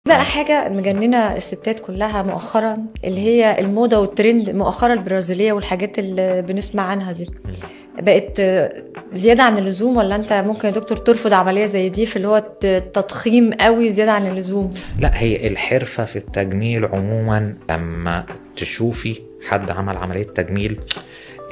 بقى حاجة مجننة الستات كلها مؤخرا، اللي هي الموضة والترند مؤخرا البرازيلية والحاجات اللي بنسمع عنها دي بقت زيادة عن اللزوم، ولا انت ممكن يا دكتور ترفض عملية زي دي في اللي هو التضخيم قوي زيادة عن اللزوم؟ لا، هي الحرفة في التجميل عموما لما تشوفي حد عمل عملية تجميل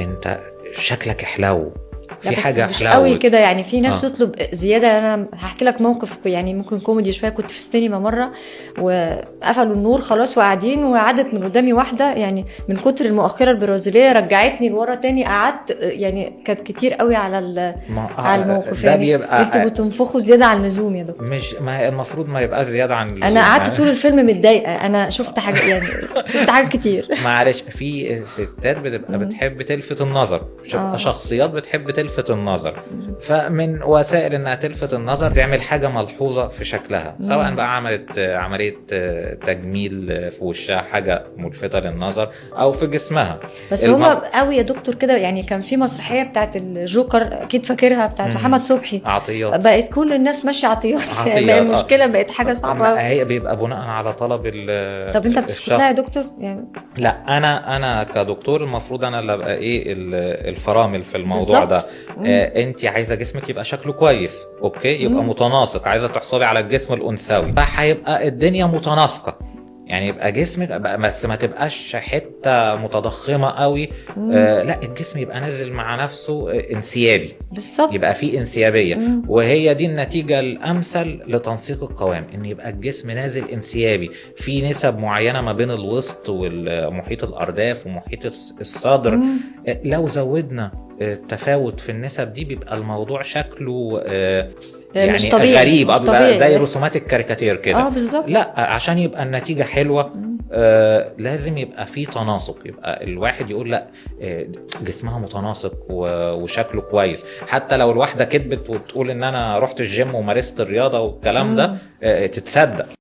انت شكلك احلو، في حاجة مش احلو قوي كده يعني. في ناس بتطلب زيادة. انا هحكي لك موقف يعني ممكن كوميدي شوية. كنت في السينما مرة وقفلوا النور خلاص وقاعدين، وقعدت من قدامي واحدة يعني من كتر المؤخرة البرازيلية رجعتني لورا تاني. قعدت يعني كانت كتير قوي على على الموقف. ده يعني بيبقى انتوا بتنفخوا زيادة عن اللزوم يا دكتور. مش ما المفروض ما يبقى زيادة عن اللزوم. انا قعدت طول الفيلم متضايقة. انا شفت حاجة يعني شفت حاجات كتير. معلش، في ستات بتبقى بتحب تلفت النظر، شخصيات بتحب تلفت النظر، فمن وسائل انها تلفت النظر تعمل حاجة ملحوظة في شكلها، سواء بقى عملت عملية تجميل في وشها حاجة ملفتة للنظر او في جسمها. بس هما قوي يا دكتور كده. يعني كان في مسرحية بتاعت الجوكر اكيد فاكرها، بتاعت محمد صبحي، عطيات. بقت كل الناس ماشية عطيات. يعني المشكلة بقت حاجة صعبة. هي بيبقى بناء على طلب طب انت بتسكت لها يا دكتور يعني؟ لا، انا كدكتور المفروض انا اللي ابقى ايه الفرامل في الموضوع ده. انت عايزه جسمك يبقى شكله كويس، اوكي، يبقى متناسق، عايزه تحصلي على الجسم الانثوي، فهيبقى الدنيا متناسقه، يعني يبقى جسمك بس ما تبقاش حته متضخمه قوي. لا، الجسم يبقى نازل مع نفسه انسيابي بالظبط، يبقى فيه انسيابيه. وهي دي النتيجه الامثل لتنسيق القوام، ان يبقى الجسم نازل انسيابي في نسب معينه ما بين الوسط والمحيط الارداف ومحيط الصدر. لو زودنا التفاوت في النسب دي بيبقى الموضوع شكله يعني مش طبيعي، غريب، مش بيبقى طبيعي. زي رسومات الكاريكاتير كده. بالظبط. لا، عشان يبقى النتيجة حلوة لازم يبقى فيه تناسق، يبقى الواحد يقول لا جسمها متناسق وشكله كويس. حتى لو الواحدة كدبت وتقول ان انا رحت الجيم ومارست الرياضة والكلام ده تتصدق.